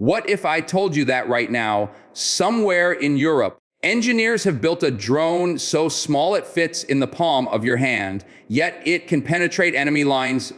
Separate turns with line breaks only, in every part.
What if I told you that right now, somewhere in Europe, engineers have built a drone so small it fits in the palm of your hand, yet it can penetrate enemy lines,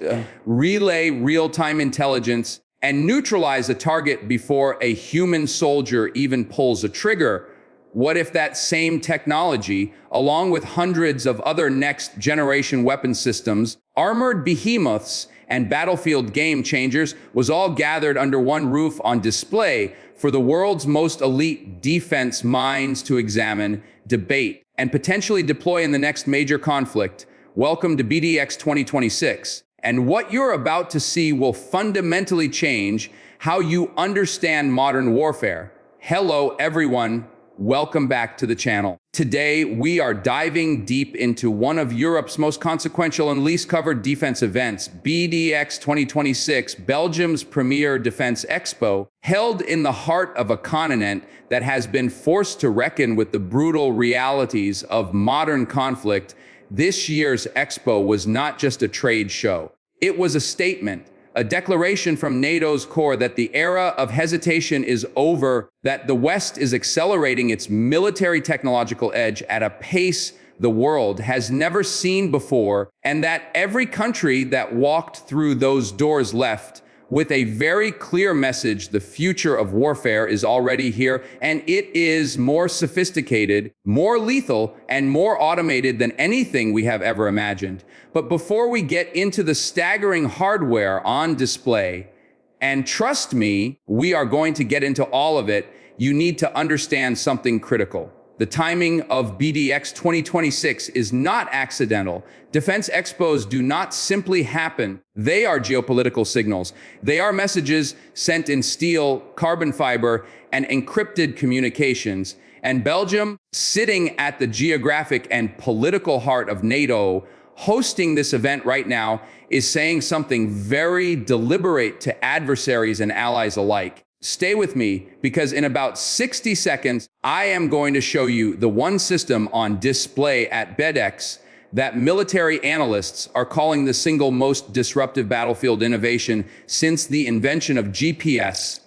relay real-time intelligence, and neutralize a target before a human soldier even pulls a trigger? What if that same technology, along with hundreds of other next-generation weapon systems, armored behemoths, and battlefield game changers, was all gathered under one roof on display for the world's most elite defense minds to examine, debate, and potentially deploy in the next major conflict? Welcome to BEDEX 2026. And what you're about to see will fundamentally change how you understand modern warfare. Hello, everyone. Welcome back to the channel. Today, we are diving deep into one of Europe's most consequential and least covered defense events, BEDEX 2026, Belgium's premier defense expo, held in the heart of a continent that has been forced to reckon with the brutal realities of modern conflict. This year's expo was not just a trade show. It was a statement, a declaration from NATO's core that the era of hesitation is over, that the West is accelerating its military technological edge at a pace the world has never seen before, and that every country that walked through those doors left with a very clear message: the future of warfare is already here, and it is more sophisticated, more lethal, and more automated than anything we have ever imagined. But before we get into the staggering hardware on display, and trust me, we are going to get into all of it, you need to understand something critical. The timing of BEDEX 2026 is not accidental. Defense expos do not simply happen. They are geopolitical signals. They are messages sent in steel, carbon fiber, and encrypted communications. And Belgium, sitting at the geographic and political heart of NATO, hosting this event right now, is saying something very deliberate to adversaries and allies alike. Stay with me, because in about 60 seconds, I am going to show you the one system on display at BEDEX that military analysts are calling the single most disruptive battlefield innovation since the invention of GPS.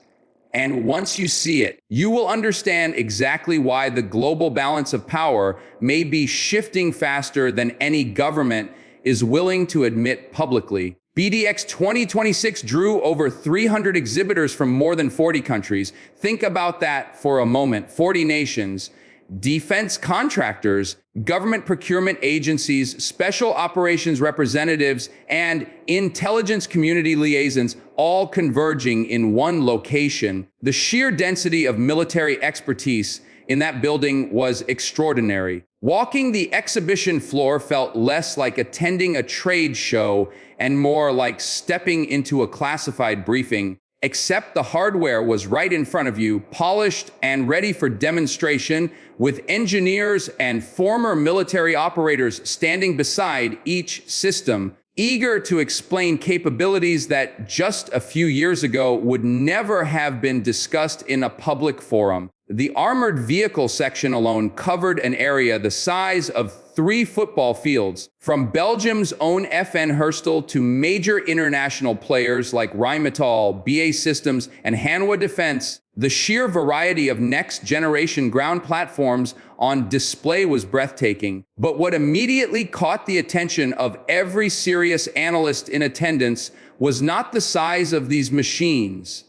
And once you see it, you will understand exactly why the global balance of power may be shifting faster than any government is willing to admit publicly. BEDEX 2026 drew over 300 exhibitors from more than 40 countries. Think about that for a moment. 40 nations, defense contractors, government procurement agencies, special operations representatives, and intelligence community liaisons, all converging in one location. The sheer density of military expertise in that building was extraordinary. Walking the exhibition floor felt less like attending a trade show and more like stepping into a classified briefing, except the hardware was right in front of you, polished and ready for demonstration, with engineers and former military operators standing beside each system, eager to explain capabilities that just a few years ago would never have been discussed in a public forum. The armored vehicle section alone covered an area the size of 3 football fields, from Belgium's own FN Herstal to major international players like Rheinmetall, BAE Systems, and Hanwha Defense. The sheer variety of next-generation ground platforms on display was breathtaking. But what immediately caught the attention of every serious analyst in attendance was not the size of these machines.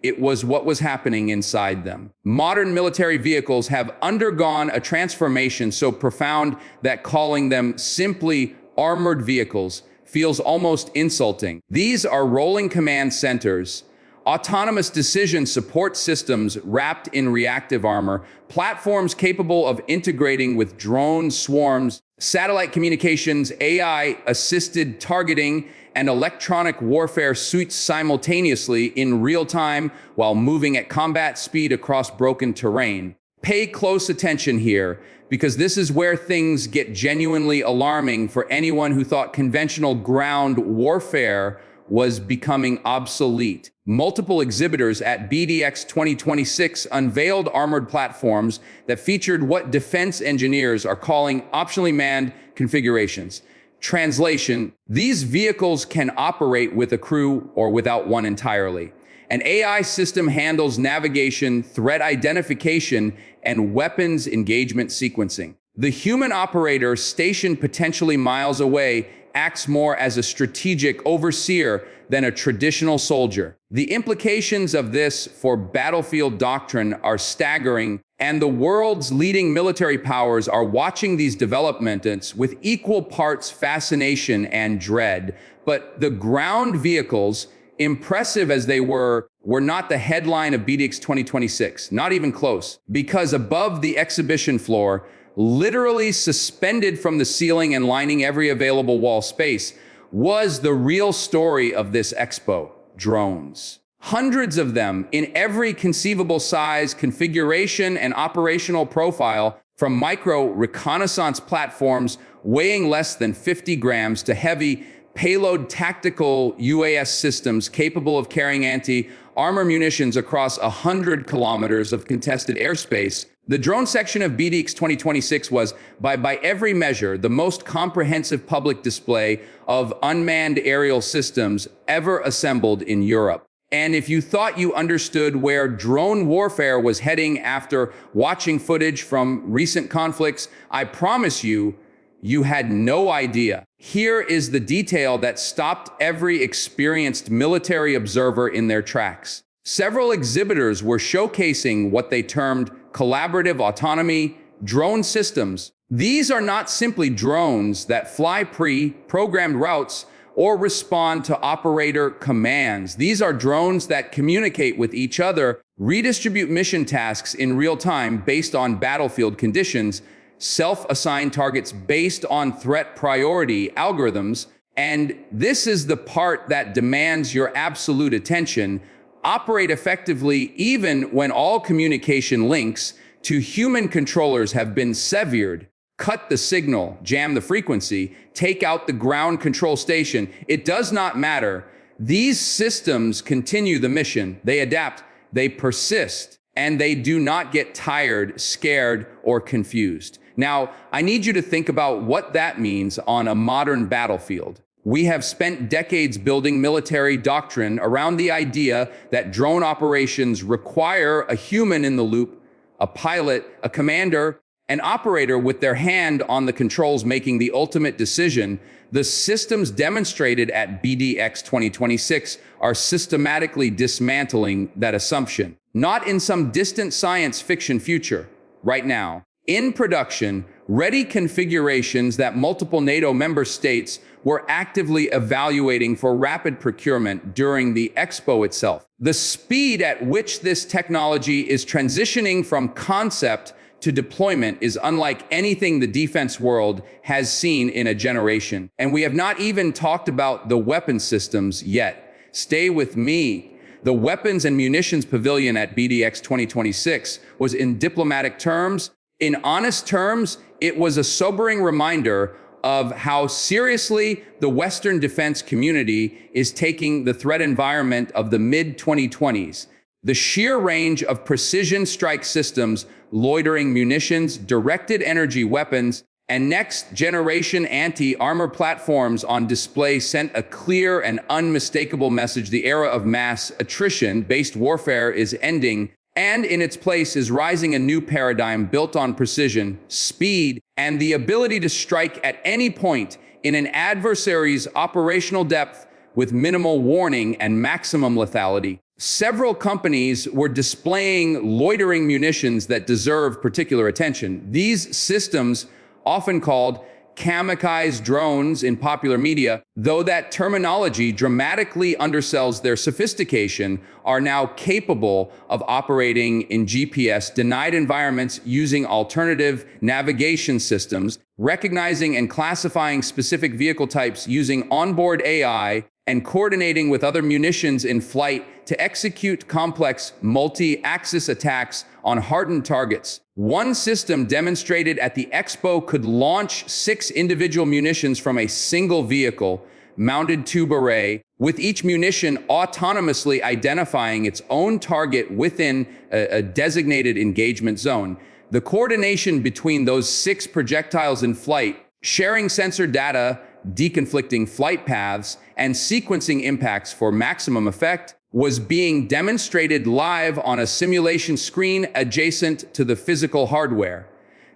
It was what was happening inside them. Modern military vehicles have undergone a transformation so profound that calling them simply armored vehicles feels almost insulting. These are rolling command centers, autonomous decision support systems wrapped in reactive armor, platforms capable of integrating with drone swarms, satellite communications, AI-assisted targeting, and electronic warfare suites simultaneously in real time while moving at combat speed across broken terrain. Pay close attention here, because this is where things get genuinely alarming for anyone who thought conventional ground warfare was becoming obsolete. Multiple exhibitors at BEDEX 2026 unveiled armored platforms that featured what defense engineers are calling optionally manned configurations. Translation: these vehicles can operate with a crew or without one entirely. An AI system handles navigation, threat identification, and weapons engagement sequencing. The human operator, stationed potentially miles away, acts more as a strategic overseer than a traditional soldier. The implications of this for battlefield doctrine are staggering, and the world's leading military powers are watching these developments with equal parts fascination and dread. But the ground vehicles, impressive as they were not the headline of BEDEX 2026, not even close, because above the exhibition floor, literally suspended from the ceiling and lining every available wall space, was the real story of this expo: drones. Hundreds of them in every conceivable size, configuration, and operational profile, from micro reconnaissance platforms weighing less than 50 grams to heavy payload tactical UAS systems capable of carrying anti-armor munitions across 100 kilometers of contested airspace. The drone section of BEDEX 2026 was, by every measure, the most comprehensive public display of unmanned aerial systems ever assembled in Europe. And if you thought you understood where drone warfare was heading after watching footage from recent conflicts, I promise you, you had no idea. Here is the detail that stopped every experienced military observer in their tracks. Several exhibitors were showcasing what they termed collaborative autonomy drone systems. These are not simply drones that fly pre-programmed routes or respond to operator commands. These are drones that communicate with each other, redistribute mission tasks in real time based on battlefield conditions, self-assign targets based on threat priority algorithms, and this is the part that demands your absolute attention. Operate effectively even when all communication links to human controllers have been severed. Cut the signal, jam the frequency, take out the ground control station. It does not matter. These systems continue the mission. They adapt, they persist, and they do not get tired, scared, or confused. Now, I need you to think about what that means on a modern battlefield. We have spent decades building military doctrine around the idea that drone operations require a human in the loop, a pilot, a commander, an operator with their hand on the controls making the ultimate decision. The systems demonstrated at BEDEX 2026 are systematically dismantling that assumption. Not in some distant science fiction future, right now. In production, ready configurations that multiple NATO member states were actively evaluating for rapid procurement during the Expo itself. The speed at which this technology is transitioning from concept to deployment is unlike anything the defense world has seen in a generation. And we have not even talked about the weapon systems yet. Stay with me. The Weapons and Munitions Pavilion at BEDEX 2026 was, in diplomatic terms, in honest terms, it was a sobering reminder of how seriously the Western defense community is taking the threat environment of the mid-2020s. The sheer range of precision strike systems, loitering munitions, directed energy weapons, and next-generation anti-armor platforms on display sent a clear and unmistakable message. The era of mass attrition-based warfare is ending, and in its place is rising a new paradigm built on precision, speed, and the ability to strike at any point in an adversary's operational depth with minimal warning and maximum lethality. Several companies were displaying loitering munitions that deserve particular attention. These systems, often called kamikaze drones in popular media, though that terminology dramatically undersells their sophistication, are now capable of operating in GPS-denied environments using alternative navigation systems, recognizing and classifying specific vehicle types using onboard AI, and coordinating with other munitions in flight to execute complex multi-axis attacks on hardened targets. One system demonstrated at the Expo could launch 6 individual munitions from a single vehicle, mounted tube array, with each munition autonomously identifying its own target within a designated engagement zone. The coordination between those 6 projectiles in flight, sharing sensor data, deconflicting flight paths, and sequencing impacts for maximum effect was being demonstrated live on a simulation screen adjacent to the physical hardware.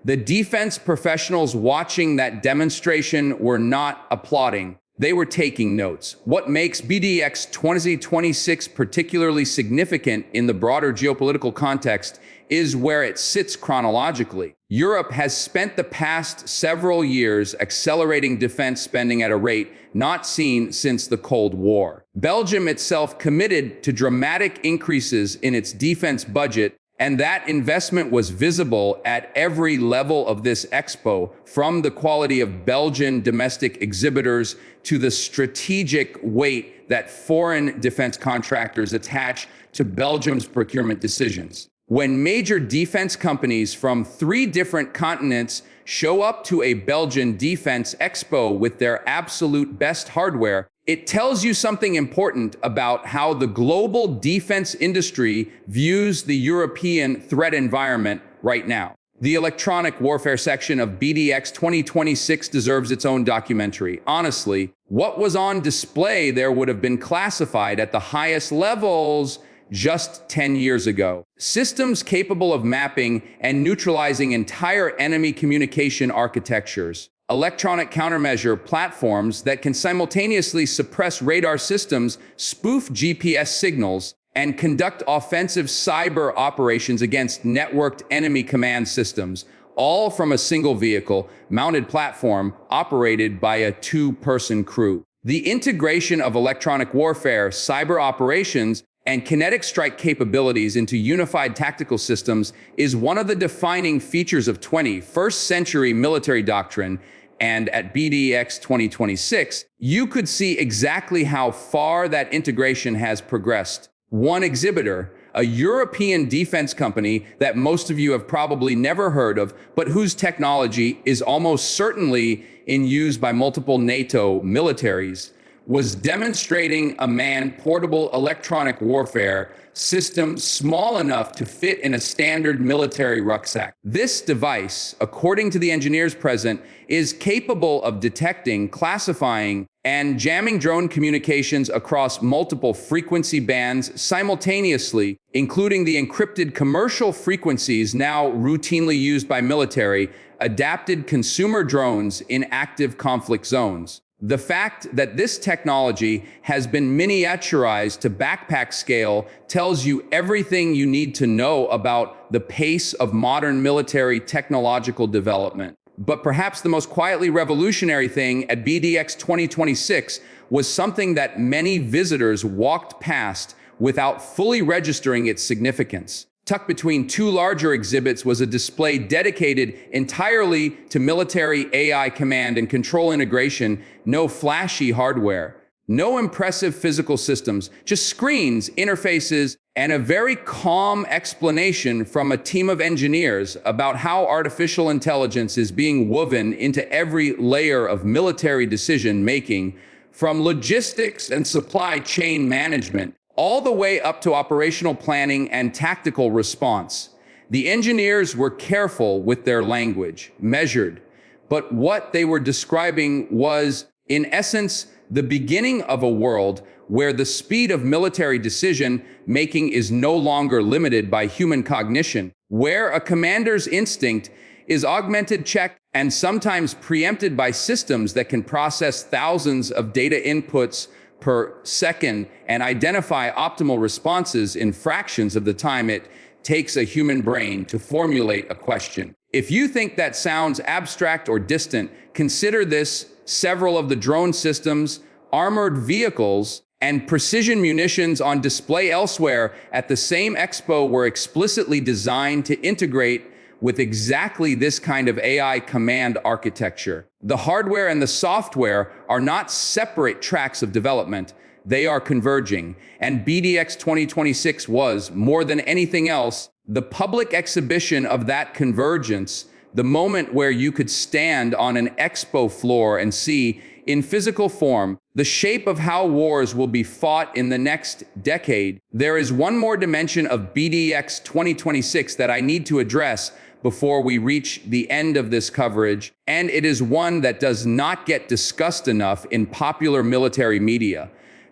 The defense professionals watching that demonstration were not applauding. They were taking notes. What makes BEDEX 2026 particularly significant in the broader geopolitical context is where it sits chronologically. Europe has spent the past several years accelerating defense spending at a rate not seen since the Cold War. Belgium itself committed to dramatic increases in its defense budget, and that investment was visible at every level of this expo, from the quality of Belgian domestic exhibitors to the strategic weight that foreign defense contractors attach to Belgium's procurement decisions. When major defense companies from 3 different continents show up to a Belgian defense expo with their absolute best hardware, it tells you something important about how the global defense industry views the European threat environment right now. The electronic warfare section of BEDEX 2026 deserves its own documentary. Honestly, what was on display there would have been classified at the highest levels just 10 years ago. Systems capable of mapping and neutralizing entire enemy communication architectures. Electronic countermeasure platforms that can simultaneously suppress radar systems, spoof GPS signals, and conduct offensive cyber operations against networked enemy command systems, all from a single vehicle, mounted platform operated by a 2-person crew. The integration of electronic warfare, cyber operations, and kinetic strike capabilities into unified tactical systems is one of the defining features of 21st century military doctrine. And at BEDEX 2026, you could see exactly how far that integration has progressed. One exhibitor, a European defense company that most of you have probably never heard of, but whose technology is almost certainly in use by multiple NATO militaries, was demonstrating a manned portable electronic warfare system small enough to fit in a standard military rucksack. This device, according to the engineers present, is capable of detecting, classifying, and jamming drone communications across multiple frequency bands simultaneously, including the encrypted commercial frequencies now routinely used by military, adapted consumer drones in active conflict zones. The fact that this technology has been miniaturized to backpack scale tells you everything you need to know about the pace of modern military technological development. But perhaps the most quietly revolutionary thing at BEDEX 2026 was something that many visitors walked past without fully registering its significance. Tucked between 2 larger exhibits was a display dedicated entirely to military AI command and control integration. No flashy hardware, no impressive physical systems, just screens, interfaces, and a very calm explanation from a team of engineers about how artificial intelligence is being woven into every layer of military decision-making, from logistics and supply chain management all the way up to operational planning and tactical response. The engineers were careful with their language, measured, but what they were describing was, in essence, the beginning of a world where the speed of military decision-making is no longer limited by human cognition, where a commander's instinct is augmented, checked, and sometimes preempted by systems that can process thousands of data inputs per second and identify optimal responses in fractions of the time it takes a human brain to formulate a question. If you think that sounds abstract or distant, consider this: several of the drone systems, armored vehicles, and precision munitions on display elsewhere at the same expo were explicitly designed to integrate with exactly this kind of AI command architecture. The hardware and the software are not separate tracks of development. They are converging. And BEDEX 2026 was, more than anything else, the public exhibition of that convergence, the moment where you could stand on an expo floor and see, in physical form, the shape of how wars will be fought in the next decade. There is one more dimension of BEDEX 2026 that I need to address before we reach the end of this coverage, and it is one that does not get discussed enough in popular military media.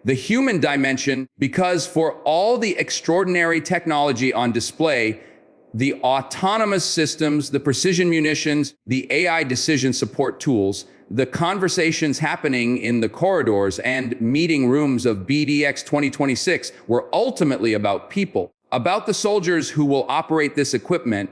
The human dimension, because for all the extraordinary technology on display, the autonomous systems, the precision munitions, the AI decision support tools, the conversations happening in the corridors and meeting rooms of BEDEX 2026 were ultimately about people, about the soldiers who will operate this equipment,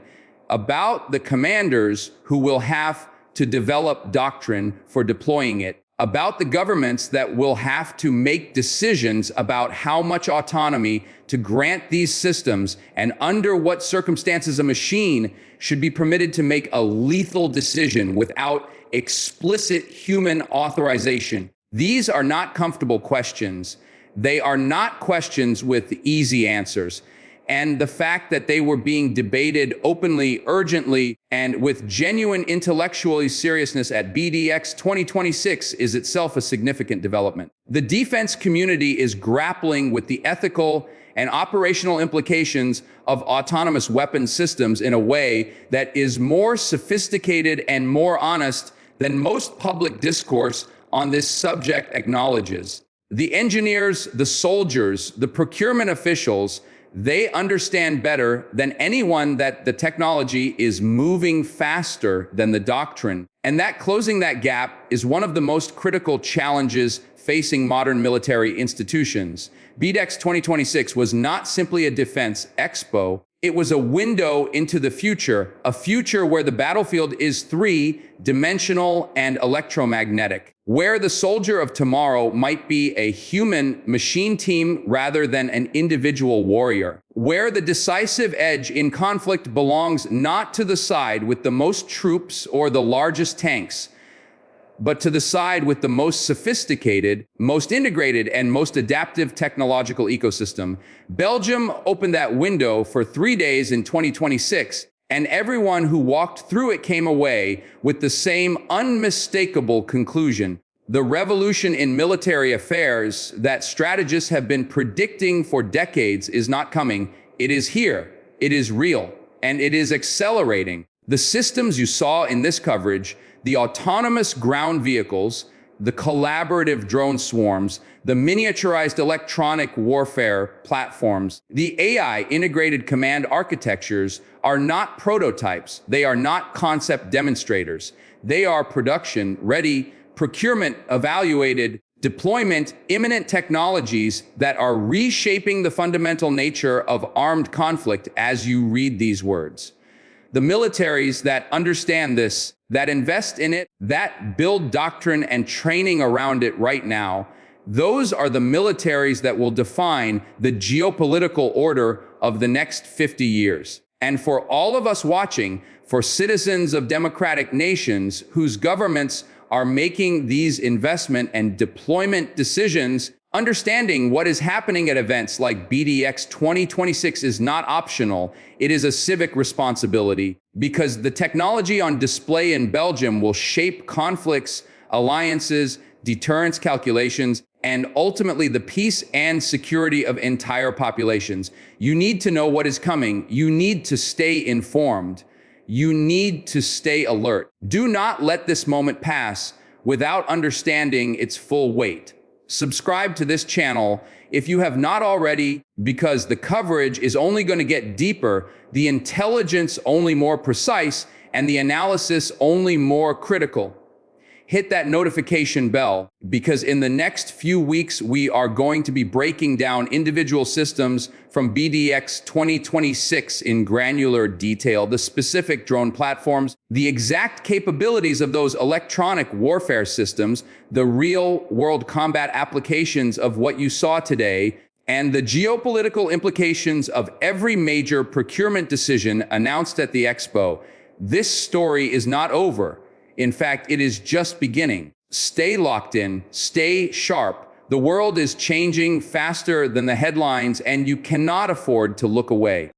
about the commanders who will have to develop doctrine for deploying it, about the governments that will have to make decisions about how much autonomy to grant these systems and under what circumstances a machine should be permitted to make a lethal decision without explicit human authorization. These are not comfortable questions. They are not questions with easy answers. And the fact that they were being debated openly, urgently, and with genuine intellectual seriousness at BEDEX 2026 is itself a significant development. The defense community is grappling with the ethical and operational implications of autonomous weapon systems in a way that is more sophisticated and more honest than most public discourse on this subject acknowledges. The engineers, the soldiers, the procurement officials, they understand better than anyone that the technology is moving faster than the doctrine. And that closing that gap is one of the most critical challenges facing modern military institutions. BEDEX 2026 was not simply a defense expo. It was a window into the future, a future where the battlefield is three-dimensional and electromagnetic, where the soldier of tomorrow might be a human machine team rather than an individual warrior, where the decisive edge in conflict belongs not to the side with the most troops or the largest tanks, but to the side with the most sophisticated, most integrated, and most adaptive technological ecosystem. Belgium opened that window for 3 days in 2026, and everyone who walked through it came away with the same unmistakable conclusion. The revolution in military affairs that strategists have been predicting for decades is not coming. It is here, it is real, and it is accelerating. The systems you saw in this coverage, the autonomous ground vehicles, the collaborative drone swarms, the miniaturized electronic warfare platforms, the AI integrated command architectures are not prototypes. They are not concept demonstrators. They are production ready, procurement evaluated, deployment imminent technologies that are reshaping the fundamental nature of armed conflict as you read these words. The militaries that understand this, that invest in it, that build doctrine and training around it right now, those are the militaries that will define the geopolitical order of the next 50 years. And for all of us watching, for citizens of democratic nations whose governments are making these investment and deployment decisions, understanding what is happening at events like BEDEX 2026 is not optional. It is a civic responsibility because the technology on display in Belgium will shape conflicts, alliances, deterrence calculations, and ultimately the peace and security of entire populations. You need to know what is coming. You need to stay informed. You need to stay alert. Do not let this moment pass without understanding its full weight. Subscribe to this channel if you have not already, because the coverage is only going to get deeper, the intelligence only more precise, and the analysis only more critical. Hit that notification bell, because in the next few weeks, we are going to be breaking down individual systems from BEDEX 2026 in granular detail, the specific drone platforms, the exact capabilities of those electronic warfare systems, the real-world combat applications of what you saw today, and the geopolitical implications of every major procurement decision announced at the Expo. This story is not over. In fact, it is just beginning. Stay locked in, stay sharp. The world is changing faster than the headlines, and you cannot afford to look away.